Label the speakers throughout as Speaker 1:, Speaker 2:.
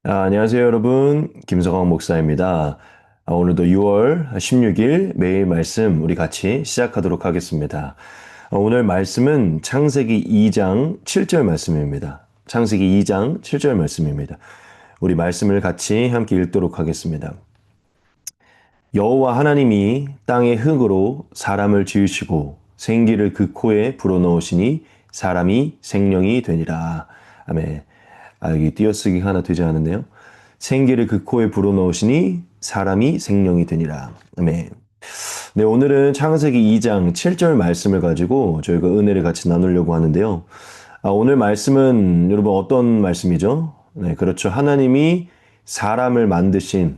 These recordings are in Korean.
Speaker 1: 안녕하세요, 여러분. 김성광 목사입니다. 오늘도 6월 16일 매일 말씀 우리 같이 시작하도록 하겠습니다. 오늘 말씀은 창세기 2장 7절 말씀입니다. 창세기 2장 7절 말씀입니다. 우리 말씀을 같이 함께 읽도록 하겠습니다. 여호와 하나님이 땅의 흙으로 사람을 지으시고 생기를 그 코에 불어넣으시니 사람이 생명이 되니라. 아멘. 여기 띄어쓰기 하나 되지 않았네요. 생기를 그 코에 불어넣으시니 사람이 생명이 되니라. 아멘. 네, 오늘은 창세기 2장 7절 말씀을 가지고 저희가 은혜를 같이 나누려고 하는데요. 오늘 말씀은 여러분 어떤 말씀이죠? 네, 그렇죠. 하나님이 사람을 만드신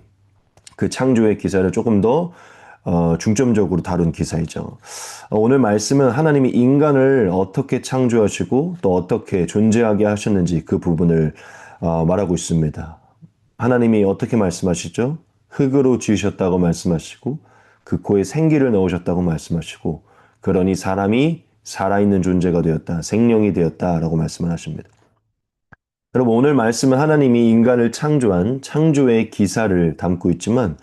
Speaker 1: 그 창조의 기사를 조금 더 중점적으로 다룬 기사이죠. 오늘 말씀은 하나님이 인간을 어떻게 창조하시고 또 어떻게 존재하게 하셨는지 그 부분을 말하고 있습니다. 하나님이 어떻게 말씀하시죠? 흙으로 지으셨다고 말씀하시고 그 코에 생기를 넣으셨다고 말씀하시고 그러니 사람이 살아있는 존재가 되었다. 생명이 되었다라고 말씀을 하십니다. 여러분 오늘 말씀은 하나님이 인간을 창조한 창조의 기사를 담고 있지만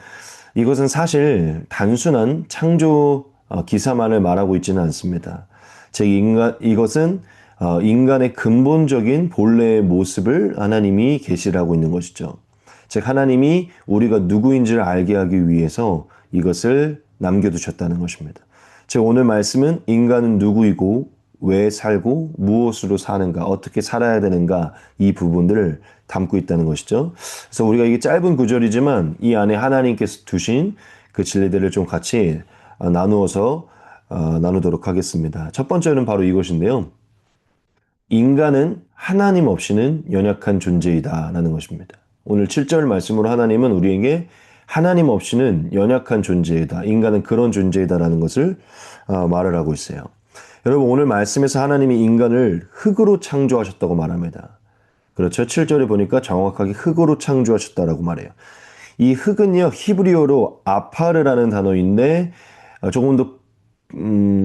Speaker 1: 이것은 사실 단순한 창조 기사만을 말하고 있지는 않습니다. 즉 이것은 인간의 근본적인 본래의 모습을 하나님이 계시를 하고 있는 것이죠. 즉 하나님이 우리가 누구인지를 알게 하기 위해서 이것을 남겨두셨다는 것입니다. 즉 오늘 말씀은 인간은 누구이고 왜 살고 무엇으로 사는가 어떻게 살아야 되는가 이 부분들을 담고 있다는 것이죠. 그래서 우리가 이게 짧은 구절이지만 이 안에 하나님께서 두신 그 진리들을 좀 같이 나누어서 나누도록 하겠습니다. 첫 번째는 바로 이것인데요. 인간은 하나님 없이는 연약한 존재이다 라는 것입니다. 오늘 7절 말씀으로 하나님은 우리에게 하나님 없이는 연약한 존재이다. 인간은 그런 존재이다라는 것을 말을 하고 있어요. 여러분 오늘 말씀에서 하나님이 인간을 흙으로 창조하셨다고 말합니다. 그렇죠. 7절에 보니까 정확하게 흙으로 창조하셨다라고 말해요. 이 흙은요 히브리어로 아파르라는 단어인데 조금 더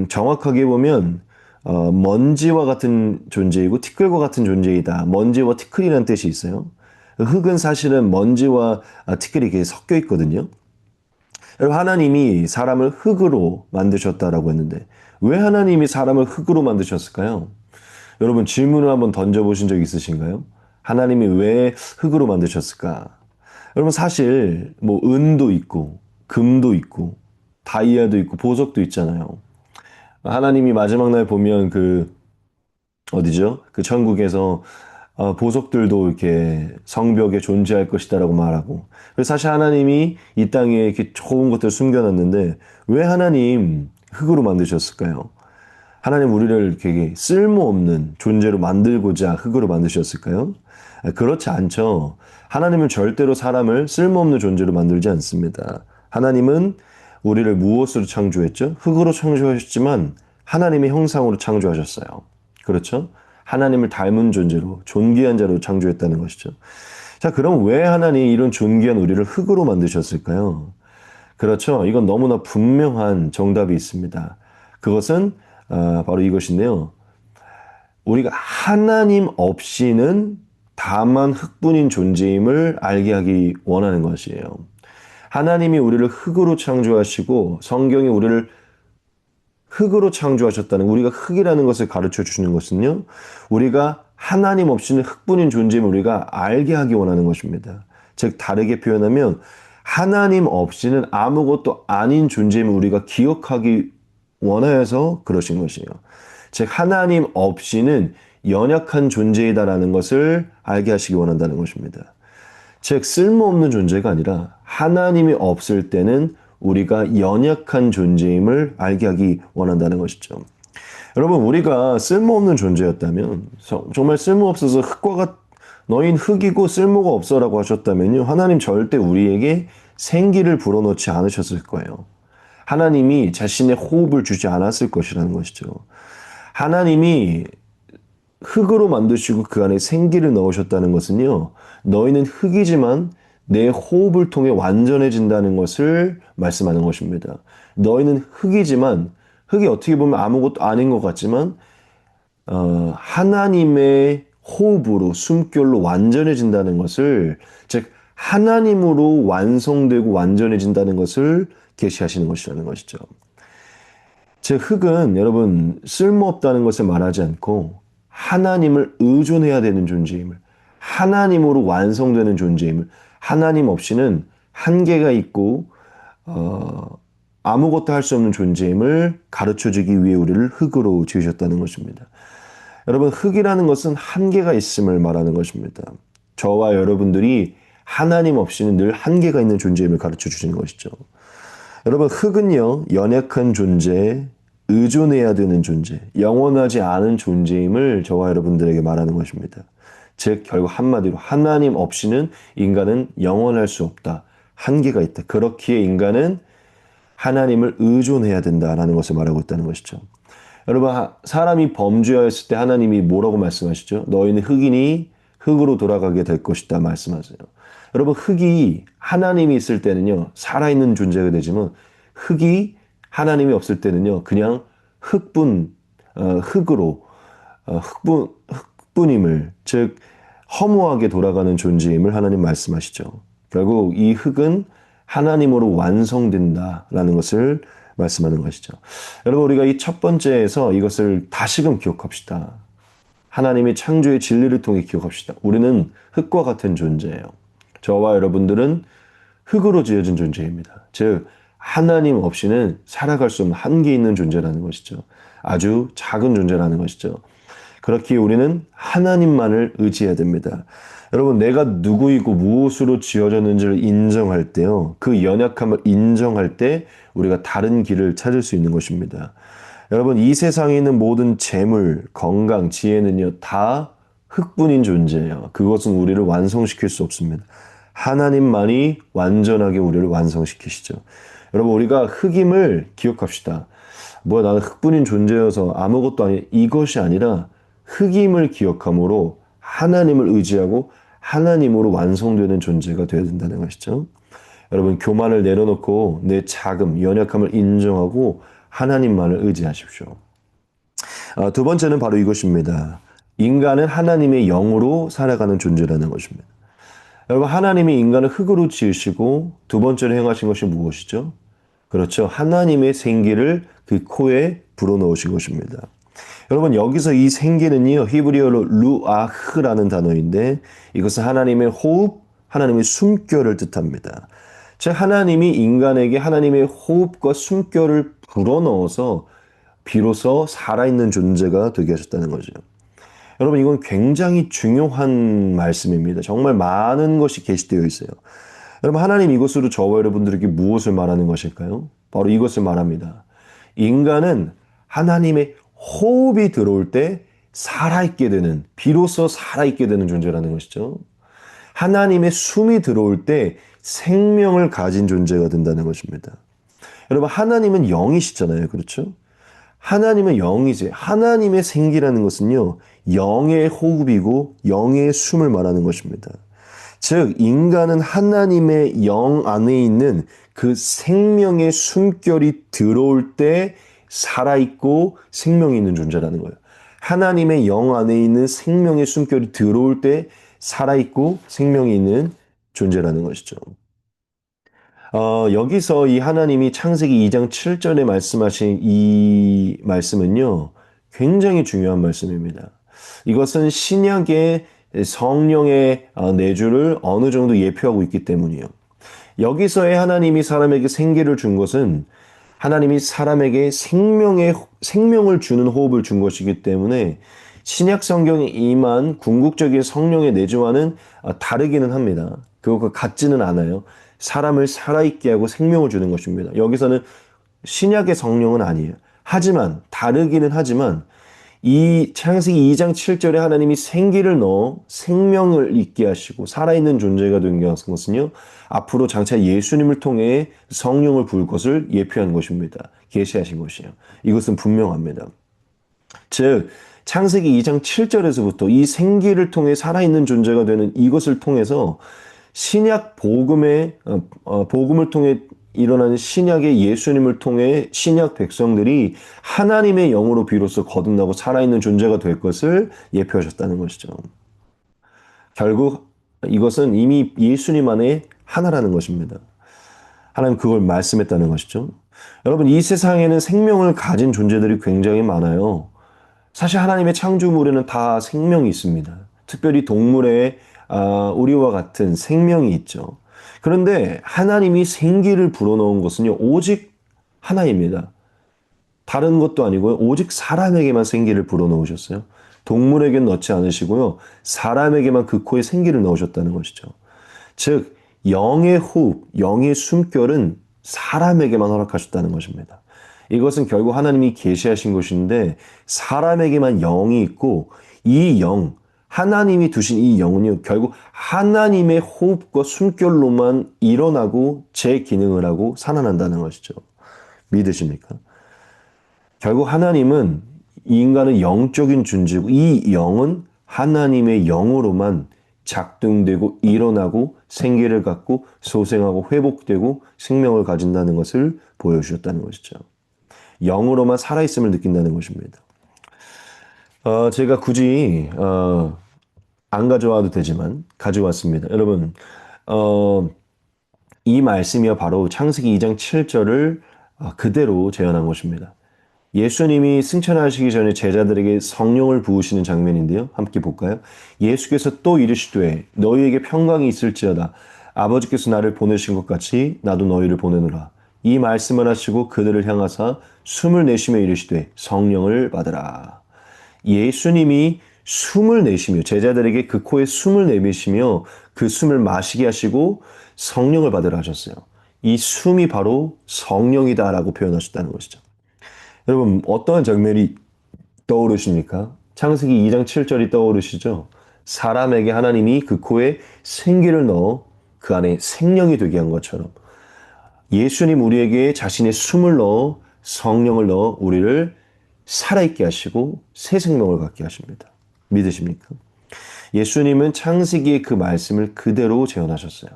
Speaker 1: 정확하게 보면 먼지와 같은 존재이고 티끌과 같은 존재이다. 먼지와 티끌이라는 뜻이 있어요. 흙은 사실은 먼지와 티끌이 이렇게 섞여 있거든요. 하나님이 사람을 흙으로 만드셨다라고 했는데 왜 하나님이 사람을 흙으로 만드셨을까요? 여러분 질문을 한번 던져보신 적 있으신가요? 하나님이 왜 흙으로 만드셨을까? 여러분 사실 뭐 은도 있고 금도 있고 다이아도 있고 보석도 있잖아요. 하나님이 마지막 날 보면 그 어디죠? 그 천국에서 보석들도 이렇게 성벽에 존재할 것이다라고 말하고. 그래서 사실 하나님이 이 땅에 이렇게 좋은 것들을 숨겨놨는데 왜 하나님 흙으로 만드셨을까요? 하나님 우리를 되게 쓸모없는 존재로 만들고자 흙으로 만드셨을까요? 그렇지 않죠. 하나님은 절대로 사람을 쓸모없는 존재로 만들지 않습니다. 하나님은 우리를 무엇으로 창조했죠? 흙으로 창조하셨지만 하나님의 형상으로 창조하셨어요. 그렇죠? 하나님을 닮은 존재로 존귀한 자로 창조했다는 것이죠. 자, 그럼 왜 하나님이 이런 존귀한 우리를 흙으로 만드셨을까요? 그렇죠. 이건 너무나 분명한 정답이 있습니다. 그것은 바로 이것인데요. 우리가 하나님 없이는 다만 흙뿐인 존재임을 알게 하기 원하는 것이에요. 하나님이 우리를 흙으로 창조하시고 성경이 우리를 흙으로 창조하셨다는 우리가 흙이라는 것을 가르쳐 주시는 것은요. 우리가 하나님 없이는 흙뿐인 존재임을 우리가 알게 하기 원하는 것입니다. 즉 다르게 표현하면 하나님 없이는 아무것도 아닌 존재임을 우리가 기억하기 원하여서 그러신 것이에요. 즉 하나님 없이는 연약한 존재이다라는 것을 알게 하시기 원한다는 것입니다. 즉 쓸모없는 존재가 아니라 하나님이 없을 때는 우리가 연약한 존재임을 알게 하기 원한다는 것이죠. 여러분 우리가 쓸모없는 존재였다면 정말 쓸모없어서 흙과 너흰 흙이고 쓸모가 없어라고 하셨다면요. 하나님 절대 우리에게 생기를 불어넣지 않으셨을 거예요. 하나님이 자신의 호흡을 주지 않았을 것이라는 것이죠. 하나님이 흙으로 만드시고 그 안에 생기를 넣으셨다는 것은요. 너희는 흙이지만 내 호흡을 통해 완전해진다는 것을 말씀하는 것입니다. 너희는 흙이지만 흙이 어떻게 보면 아무것도 아닌 것 같지만 하나님의 호흡으로, 숨결로 완전해진다는 것을, 즉 하나님으로 완성되고 완전해진다는 것을 계시하시는 것이라는 것이죠. 즉 흙은 여러분 쓸모없다는 것을 말하지 않고 하나님을 의존해야 되는 존재임을, 하나님으로 완성되는 존재임을, 하나님 없이는 한계가 있고 아무것도 할 수 없는 존재임을 가르쳐주기 위해 우리를 흙으로 지으셨다는 것입니다. 여러분 흙이라는 것은 한계가 있음을 말하는 것입니다. 저와 여러분들이 하나님 없이는 늘 한계가 있는 존재임을 가르쳐 주시는 것이죠. 여러분 흙은요 연약한 존재, 의존해야 되는 존재, 영원하지 않은 존재임을 저와 여러분들에게 말하는 것입니다. 즉 결국 한마디로 하나님 없이는 인간은 영원할 수 없다. 한계가 있다. 그렇기에 인간은 하나님을 의존해야 된다라는 것을 말하고 있다는 것이죠. 여러분 사람이 범죄하였을 때 하나님이 뭐라고 말씀하시죠? 너희는 흙이니 흙으로 돌아가게 될 것이다 말씀하세요. 여러분 흙이 하나님이 있을 때는요 살아있는 존재가 되지만 흙이 하나님이 없을 때는요 그냥 흙으로 흙분임을, 즉 허무하게 돌아가는 존재임을 하나님 말씀하시죠. 결국 이 흙은 하나님으로 완성된다라는 것을 말씀하는 것이죠. 여러분 우리가 이 첫 번째에서 이것을 다시금 기억합시다. 하나님의 창조의 진리를 통해 기억합시다. 우리는 흙과 같은 존재예요. 저와 여러분들은 흙으로 지어진 존재입니다. 즉 하나님 없이는 살아갈 수 없는 한계 있는 존재라는 것이죠. 아주 작은 존재라는 것이죠. 그렇기에 우리는 하나님만을 의지해야 됩니다. 여러분 내가 누구이고 무엇으로 지어졌는지를 인정할 때요. 그 연약함을 인정할 때 우리가 다른 길을 찾을 수 있는 것입니다. 여러분 이 세상에 있는 모든 재물, 건강, 지혜는요 다 흙뿐인 존재예요. 그것은 우리를 완성시킬 수 없습니다. 하나님만이 완전하게 우리를 완성시키시죠. 여러분 우리가 흙임을 기억합시다. 뭐야 나는 흙뿐인 존재여서 아무것도 아니, 이것이 아니라 흙임을 기억함으로 하나님을 의지하고 하나님으로 완성되는 존재가 되어야 된다는 것이죠. 여러분 교만을 내려놓고 내 자금, 연약함을 인정하고 하나님만을 의지하십시오. 두 번째는 바로 이것입니다. 인간은 하나님의 영으로 살아가는 존재라는 것입니다. 여러분 하나님이 인간을 흙으로 지으시고 두 번째로 행하신 것이 무엇이죠? 그렇죠. 하나님의 생기를 그 코에 불어넣으신 것입니다. 여러분 여기서 이 생기는요 히브리어로 루아흐라는 단어인데 이것은 하나님의 호흡, 하나님의 숨결을 뜻합니다. 즉 하나님이 인간에게 하나님의 호흡과 숨결을 불어넣어서 비로소 살아있는 존재가 되게 하셨다는 거죠. 여러분 이건 굉장히 중요한 말씀입니다. 정말 많은 것이 계시되어 있어요. 여러분 하나님 이것으로 저와 여러분들에게 무엇을 말하는 것일까요? 바로 이것을 말합니다. 인간은 하나님의 호흡이 들어올 때 살아있게 되는, 비로소 살아있게 되는 존재라는 것이죠. 하나님의 숨이 들어올 때 생명을 가진 존재가 된다는 것입니다. 여러분 하나님은 영이시잖아요. 그렇죠? 하나님은 영이지. 하나님의 생기라는 것은요. 영의 호흡이고 영의 숨을 말하는 것입니다. 즉 인간은 하나님의 영 안에 있는 그 생명의 숨결이 들어올 때 살아있고 생명이 있는 존재라는 거예요. 하나님의 영 안에 있는 생명의 숨결이 들어올 때 살아있고 생명이 있는 존재라는 것이죠. 여기서 이 하나님이 창세기 2장 7절에 말씀하신 이 말씀은요, 굉장히 중요한 말씀입니다. 이것은 신약의 성령의 내주를 어느 정도 예표하고 있기 때문이에요. 여기서의 하나님이 사람에게 생기를 준 것은 하나님이 사람에게 생명을 주는 호흡을 준 것이기 때문에 신약 성경에 임한 궁극적인 성령의 내주와는 다르기는 합니다. 그것과 같지는 않아요. 사람을 살아있게 하고 생명을 주는 것입니다. 여기서는 신약의 성령은 아니에요. 하지만 다르기는 하지만 이 창세기 2장 7절에 하나님이 생기를 넣어 생명을 있게 하시고 살아있는 존재가 된 것은요. 앞으로 장차 예수님을 통해 성령을 부을 것을 예표한 것입니다. 계시하신 것이에요. 이것은 분명합니다. 즉 창세기 2장 7절에서부터 이 생기를 통해 살아있는 존재가 되는 이것을 통해서 신약 복음을 통해 일어나는 신약의 예수님을 통해 신약 백성들이 하나님의 영으로 비로소 거듭나고 살아있는 존재가 될 것을 예표하셨다는 것이죠. 결국 이것은 이미 예수님 안에 하나라는 것입니다. 하나님 그걸 말씀했다는 것이죠. 여러분, 이 세상에는 생명을 가진 존재들이 굉장히 많아요. 사실 하나님의 창조물에는 다 생명이 있습니다. 특별히 동물에 우리와 같은 생명이 있죠. 그런데 하나님이 생기를 불어넣은 것은요, 오직 하나입니다. 다른 것도 아니고요, 오직 사람에게만 생기를 불어넣으셨어요. 동물에게는 넣지 않으시고요, 사람에게만 그 코에 생기를 넣으셨다는 것이죠. 즉, 영의 호흡, 영의 숨결은 사람에게만 허락하셨다는 것입니다. 이것은 결국 하나님이 계시하신 것인데 사람에게만 영이 있고 이 영, 하나님이 두신 이 영은요, 결국 하나님의 호흡과 숨결로만 일어나고 제 기능을 하고 살아난다는 것이죠. 믿으십니까? 결국 하나님은 이 인간은 영적인 존재고 이 영은 하나님의 영으로만 작동되고 일어나고 생기를 갖고 소생하고 회복되고 생명을 가진다는 것을 보여주셨다는 것이죠. 영으로만 살아있음을 느낀다는 것입니다. 제가 굳이 안 가져와도 되지만 가져왔습니다. 여러분, 이 말씀이요 바로 창세기 2장 7절을 그대로 재현한 것입니다. 예수님이 승천하시기 전에 제자들에게 성령을 부으시는 장면인데요. 함께 볼까요? 예수께서 또 이르시되 너희에게 평강이 있을지어다. 아버지께서 나를 보내신 것 같이 나도 너희를 보내노라. 이 말씀을 하시고 그들을 향하사 숨을 내쉬며 이르시되 성령을 받으라. 예수님이 숨을 내쉬며 제자들에게 그 코에 숨을 내쉬며 그 숨을 마시게 하시고 성령을 받으라 하셨어요. 이 숨이 바로 성령이다라고 표현하셨다는 것이죠. 여러분, 어떠한 장면이 떠오르십니까? 창세기 2장 7절이 떠오르시죠? 사람에게 하나님이 그 코에 생기를 넣어 그 안에 생명이 되게 한 것처럼 예수님 우리에게 자신의 숨을 넣어 성령을 넣어 우리를 살아있게 하시고 새 생명을 갖게 하십니다. 믿으십니까? 예수님은 창세기의 그 말씀을 그대로 재현하셨어요.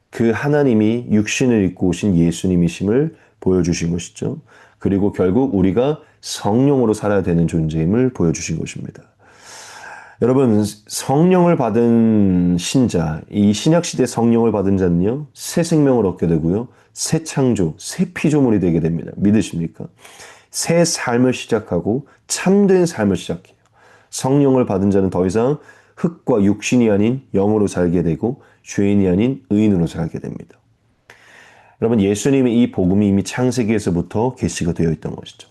Speaker 1: 그 하나님이 육신을 입고 오신 예수님이심을 보여주신 것이죠. 그리고 결국 우리가 성령으로 살아야 되는 존재임을 보여주신 것입니다. 여러분, 성령을 받은 신자, 이 신약시대 성령을 받은 자는요, 새 생명을 얻게 되고요, 새 창조, 새 피조물이 되게 됩니다. 믿으십니까? 새 삶을 시작하고 참된 삶을 시작해요. 성령을 받은 자는 더 이상 흙과 육신이 아닌 영으로 살게 되고 죄인이 아닌 의인으로 살게 됩니다. 여러분, 예수님의 이 복음이 이미 창세기에서부터 계시가 되어 있던 것이죠.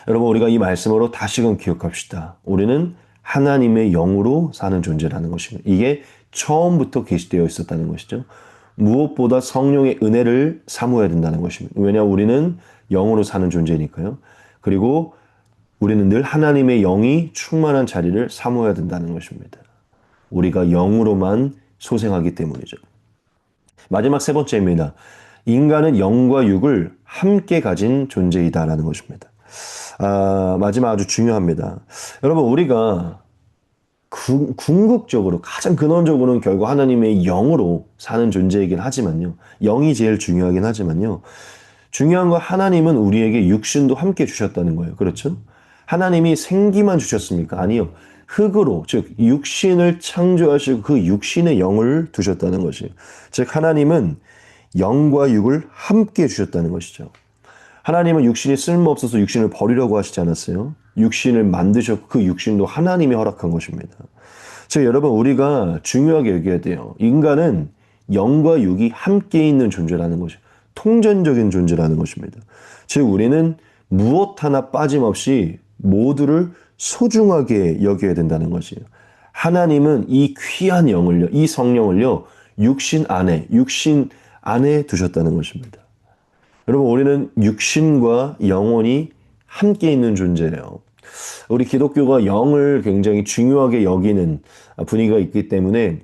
Speaker 1: 여러분, 우리가 이 말씀으로 다시금 기억합시다. 우리는 하나님의 영으로 사는 존재라는 것입니다. 이게 처음부터 계시되어 있었다는 것이죠. 무엇보다 성령의 은혜를 사모해야 된다는 것입니다. 왜냐하면 우리는 영으로 사는 존재니까요. 그리고 우리는 늘 하나님의 영이 충만한 자리를 사모해야 된다는 것입니다. 우리가 영으로만 소생하기 때문이죠. 마지막 세 번째입니다. 인간은 영과 육을 함께 가진 존재이다라는 것입니다. 마지막 아주 중요합니다. 여러분, 우리가 궁극적으로 가장 근원적으로는 결국 하나님의 영으로 사는 존재이긴 하지만요. 영이 제일 중요하긴 하지만요. 중요한 건 하나님은 우리에게 육신도 함께 주셨다는 거예요. 그렇죠? 하나님이 생기만 주셨습니까? 아니요. 흙으로, 즉 육신을 창조하시고 그 육신의 영을 두셨다는 것이에요. 즉 하나님은 영과 육을 함께 주셨다는 것이죠. 하나님은 육신이 쓸모없어서 육신을 버리려고 하시지 않았어요. 육신을 만드셨고 그 육신도 하나님이 허락한 것입니다. 즉 여러분, 우리가 중요하게 여겨야 돼요. 인간은 영과 육이 함께 있는 존재라는 것이죠. 통전적인 존재라는 것입니다. 즉 우리는 무엇 하나 빠짐없이 모두를 소중하게 여겨야 된다는 것이에요. 하나님은 이 귀한 영을요, 이 성령을요, 육신 안에 두셨다는 것입니다. 여러분, 우리는 육신과 영혼이 함께 있는 존재예요. 우리 기독교가 영을 굉장히 중요하게 여기는 분위기가 있기 때문에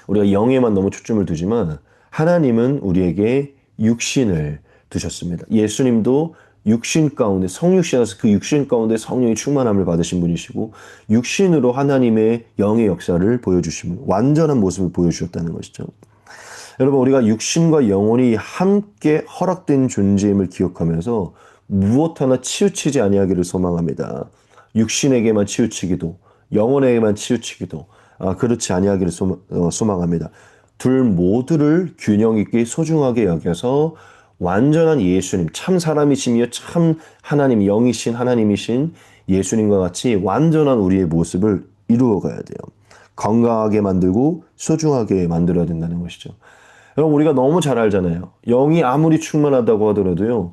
Speaker 1: 우리가 영에만 너무 초점을 두지만 하나님은 우리에게 육신을 두셨습니다. 예수님도 육신 가운데 성육신에서 그 육신 가운데 성령의 충만함을 받으신 분이시고 육신으로 하나님의 영의 역사를 보여주시면 완전한 모습을 보여주셨다는 것이죠. 여러분, 우리가 육신과 영혼이 함께 허락된 존재임을 기억하면서 무엇 하나 치우치지 아니하기를 소망합니다. 육신에게만 치우치기도, 영혼에게만 치우치기도, 그렇지 아니하기를 소망합니다. 둘 모두를 균형 있게 소중하게 여겨서 완전한 예수님, 참 사람이시며 참 하나님, 영이신 하나님이신 예수님과 같이 완전한 우리의 모습을 이루어가야 돼요. 건강하게 만들고 소중하게 만들어야 된다는 것이죠. 여러분, 우리가 너무 잘 알잖아요. 영이 아무리 충만하다고 하더라도요,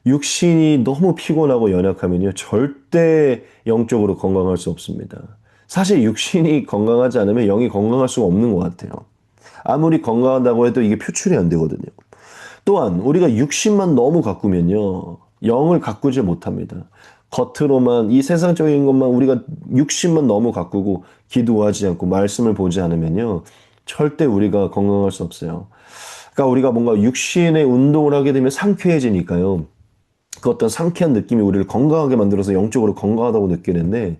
Speaker 1: 육신이 너무 피곤하고 연약하면요, 절대 영적으로 건강할 수 없습니다. 사실 육신이 건강하지 않으면 영이 건강할 수가 없는 것 같아요. 아무리 건강하다고 해도 이게 표출이 안 되거든요. 또한 우리가 육신만 너무 가꾸면요, 영을 가꾸지 못합니다. 겉으로만 이 세상적인 것만 우리가 육신만 너무 가꾸고 기도하지 않고 말씀을 보지 않으면요, 절대 우리가 건강할 수 없어요. 그러니까 우리가 뭔가 육신의 운동을 하게 되면 상쾌해지니까요. 그 어떤 상쾌한 느낌이 우리를 건강하게 만들어서 영적으로 건강하다고 느끼는데,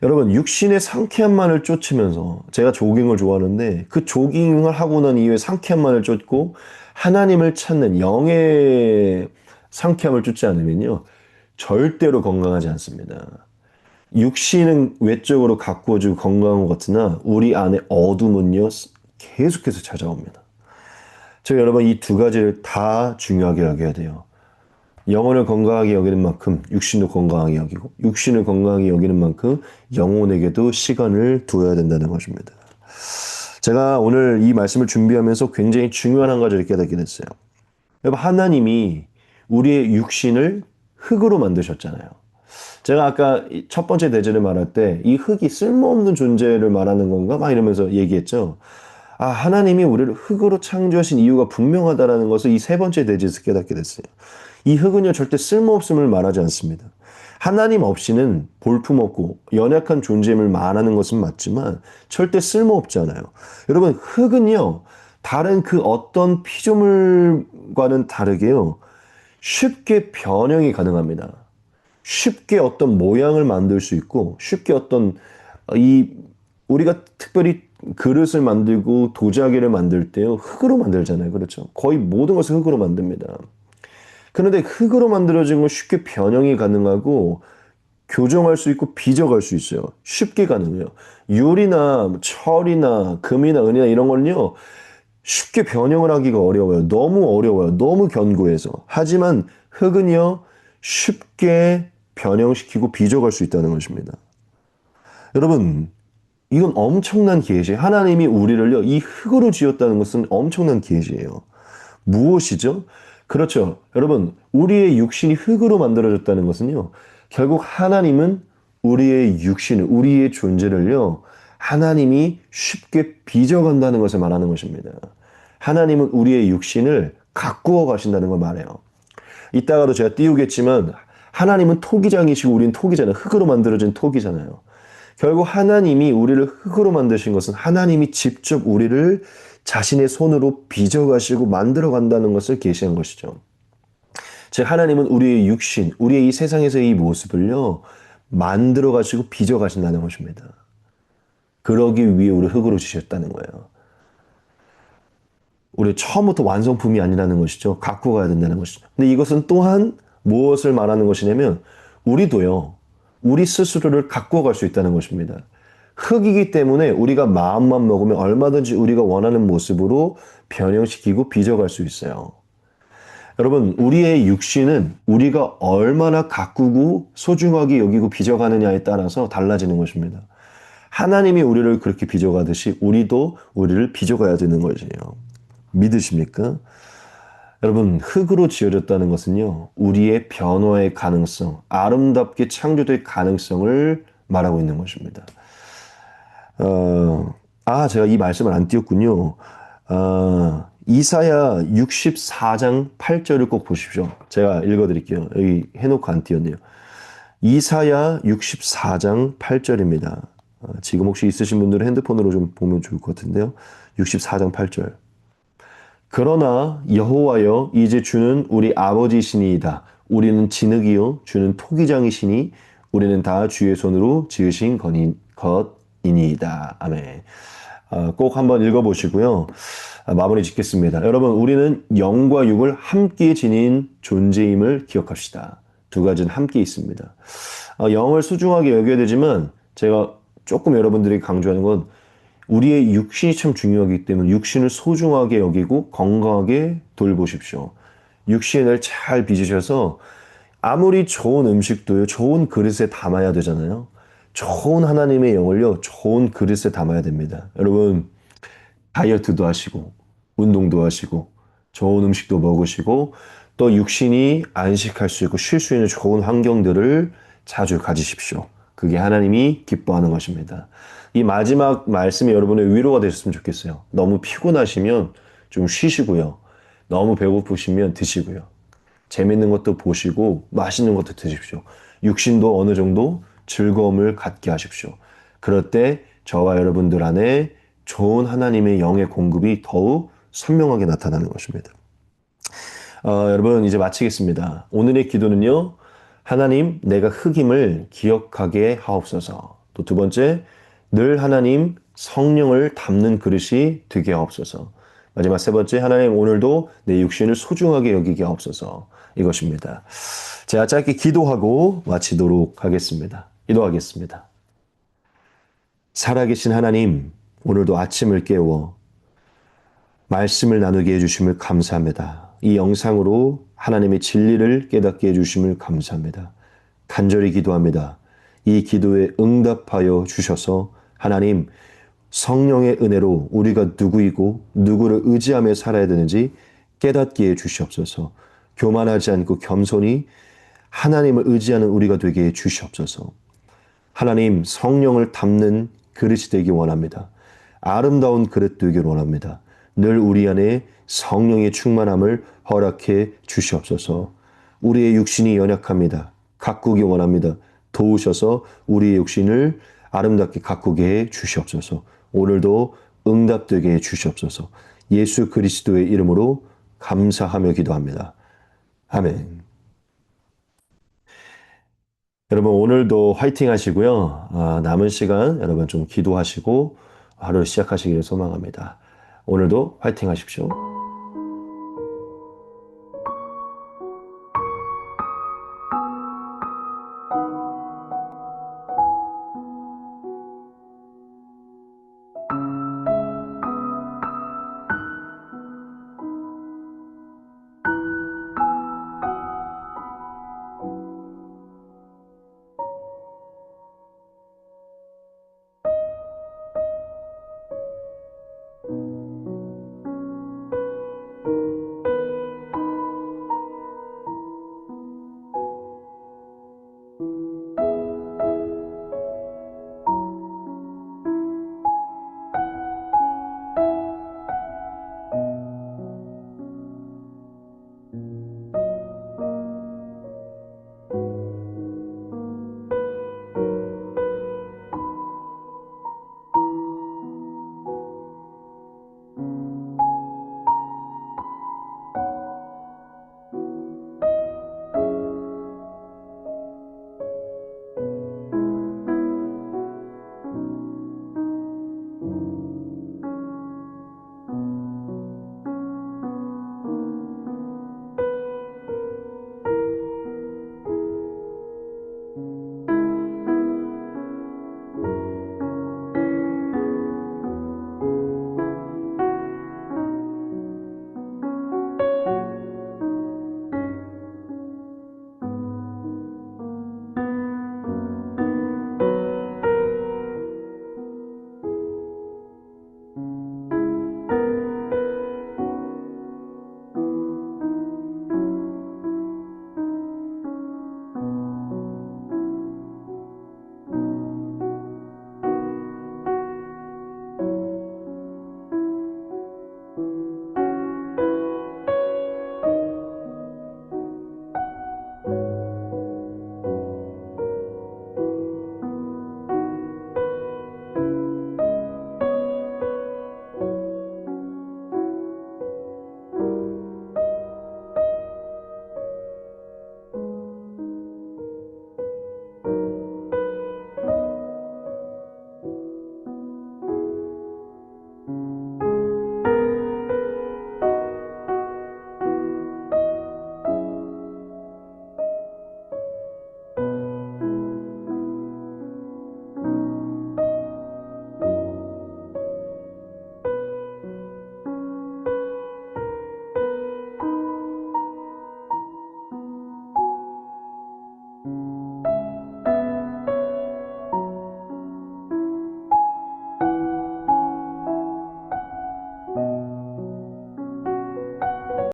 Speaker 1: 여러분, 육신의 상쾌함만을 쫓으면서, 제가 조깅을 좋아하는데 그 조깅을 하고 난 이후에 상쾌함만을 쫓고 하나님을 찾는 영의 상쾌함을 쫓지 않으면요, 절대로 건강하지 않습니다. 육신은 외적으로 가꾸어지고 건강한 것 같으나 우리 안에 어둠은요, 계속해서 찾아옵니다. 제가 여러분, 이 두 가지를 다 중요하게 여겨야 돼요. 영혼을 건강하게 여기는 만큼 육신도 건강하게 여기고, 육신을 건강하게 여기는 만큼 영혼에게도 시간을 두어야 된다는 것입니다. 제가 오늘 이 말씀을 준비하면서 굉장히 중요한 한 가지를 깨닫게 됐어요. 여러분, 하나님이 우리의 육신을 흙으로 만드셨잖아요. 제가 아까 첫 번째 대제를 말할 때 이 흙이 쓸모없는 존재를 말하는 건가? 막 이러면서 얘기했죠. 하나님이 우리를 흙으로 창조하신 이유가 분명하다라는 것을 이 세 번째 대제에서 깨닫게 됐어요. 이 흙은요, 절대 쓸모없음을 말하지 않습니다. 하나님 없이는 볼품없고 연약한 존재임을 말하는 것은 맞지만 절대 쓸모없잖아요. 여러분, 흙은요, 다른 그 어떤 피조물과는 다르게요, 쉽게 변형이 가능합니다. 쉽게 어떤 모양을 만들 수 있고, 쉽게 어떤 이 우리가 특별히 그릇을 만들고 도자기를 만들 때요, 흙으로 만들잖아요. 그렇죠? 거의 모든 것을 흙으로 만듭니다. 그런데 흙으로 만들어진 건 쉽게 변형이 가능하고 교정할 수 있고 빚어갈 수 있어요. 쉽게 가능해요. 유리나 철이나 금이나 은이나 이런 건요, 쉽게 변형을 하기가 어려워요. 너무 어려워요. 너무 견고해서. 하지만 흙은요, 쉽게 변형시키고 빚어갈 수 있다는 것입니다. 여러분, 이건 엄청난 계시. 하나님이 우리를요, 이 흙으로 지었다는 것은 엄청난 계시예요. 무엇이죠? 그렇죠. 여러분, 우리의 육신이 흙으로 만들어졌다는 것은요, 결국 하나님은 우리의 육신을, 우리의 존재를요, 하나님이 쉽게 빚어간다는 것을 말하는 것입니다. 하나님은 우리의 육신을 가꾸어 가신다는 걸 말해요. 이따가도 제가 띄우겠지만, 하나님은 토기장이시고 우리는 토기잖아요. 흙으로 만들어진 토기잖아요. 결국 하나님이 우리를 흙으로 만드신 것은 하나님이 직접 우리를 자신의 손으로 빚어가시고 만들어간다는 것을 계시한 것이죠. 즉, 하나님은 우리의 육신, 우리의 이 세상에서의 이 모습을요, 만들어가시고 빚어가신다는 것입니다. 그러기 위해 우리 흙으로 지셨다는 거예요. 우리 처음부터 완성품이 아니라는 것이죠. 갖고 가야 된다는 것이죠. 근데 이것은 또한 무엇을 말하는 것이냐면, 우리도요, 우리 스스로를 갖고 갈 수 있다는 것입니다. 흙이기 때문에 우리가 마음만 먹으면 얼마든지 우리가 원하는 모습으로 변형시키고 빚어갈 수 있어요. 여러분, 우리의 육신은 우리가 얼마나 가꾸고 소중하게 여기고 빚어가느냐에 따라서 달라지는 것입니다. 하나님이 우리를 그렇게 빚어가듯이 우리도 우리를 빚어가야 되는 것이에요. 믿으십니까? 여러분, 흙으로 지어졌다는 것은요, 우리의 변화의 가능성, 아름답게 창조될 가능성을 말하고 있는 것입니다. 제가 이 말씀을 안 띄웠군요. 이사야 64장 8절을 꼭 보십시오. 제가 읽어드릴게요. 여기 해놓고 안 띄웠네요. 이사야 64장 8절입니다. 지금 혹시 있으신 분들은 핸드폰으로 좀 보면 좋을 것 같은데요. 64장 8절. 그러나 여호와여, 이제 주는 우리 아버지시니이다. 우리는 진흙이요 주는 토기장이시니 우리는 다 주의 손으로 지으신 것이니이다. 아멘. 꼭 한번 읽어보시고요. 마무리 짓겠습니다. 여러분, 우리는 영과 육을 함께 지닌 존재임을 기억합시다. 두 가지는 함께 있습니다. 영을 소중하게 여겨야 되지만 제가 조금 여러분들이 강조하는 건 우리의 육신이 참 중요하기 때문에 육신을 소중하게 여기고 건강하게 돌보십시오. 육신을 잘 빚으셔서 아무리 좋은 음식도요, 좋은 그릇에 담아야 되잖아요. 좋은 하나님의 영을요, 좋은 그릇에 담아야 됩니다. 여러분, 다이어트도 하시고, 운동도 하시고, 좋은 음식도 먹으시고, 또 육신이 안식할 수 있고 쉴 수 있는 좋은 환경들을 자주 가지십시오. 그게 하나님이 기뻐하는 것입니다. 이 마지막 말씀이 여러분의 위로가 되셨으면 좋겠어요. 너무 피곤하시면 좀 쉬시고요. 너무 배고프시면 드시고요. 재밌는 것도 보시고 맛있는 것도 드십시오. 육신도 어느 정도 즐거움을 갖게 하십시오. 그럴 때 저와 여러분들 안에 좋은 하나님의 영의 공급이 더욱 선명하게 나타나는 것입니다. 여러분 이제 마치겠습니다. 오늘의 기도는요. 하나님 내가 흙임을 기억하게 하옵소서. 또 두 번째 늘 하나님 성령을 담는 그릇이 되게 하옵소서. 마지막 세 번째 하나님 오늘도 내 육신을 소중하게 여기게 하옵소서. 이것입니다. 제가 짧게 기도하고 마치도록 하겠습니다. 기도하겠습니다. 살아계신 하나님 오늘도 아침을 깨워 말씀을 나누게 해주심을 감사합니다. 이 영상으로 하나님의 진리를 깨닫게 해주심을 감사합니다. 간절히 기도합니다. 이 기도에 응답하여 주셔서 하나님 성령의 은혜로 우리가 누구이고 누구를 의지하며 살아야 되는지 깨닫게 해 주시옵소서. 교만하지 않고 겸손히 하나님을 의지하는 우리가 되게 해 주시옵소서. 하나님 성령을 담는 그릇이 되기 원합니다. 아름다운 그릇 되기를 원합니다. 늘 우리 안에 성령의 충만함을 허락해 주시옵소서. 우리의 육신이 연약합니다. 가꾸기 원합니다. 도우셔서 우리의 육신을 아름답게 가꾸게 해 주시옵소서. 오늘도 응답되게 해 주시옵소서. 예수 그리스도의 이름으로 감사하며 기도합니다. 아멘. 여러분 오늘도 화이팅 하시고요. 남은 시간 여러분 좀 기도하시고 하루를 시작하시기를 소망합니다. 오늘도 화이팅 하십시오.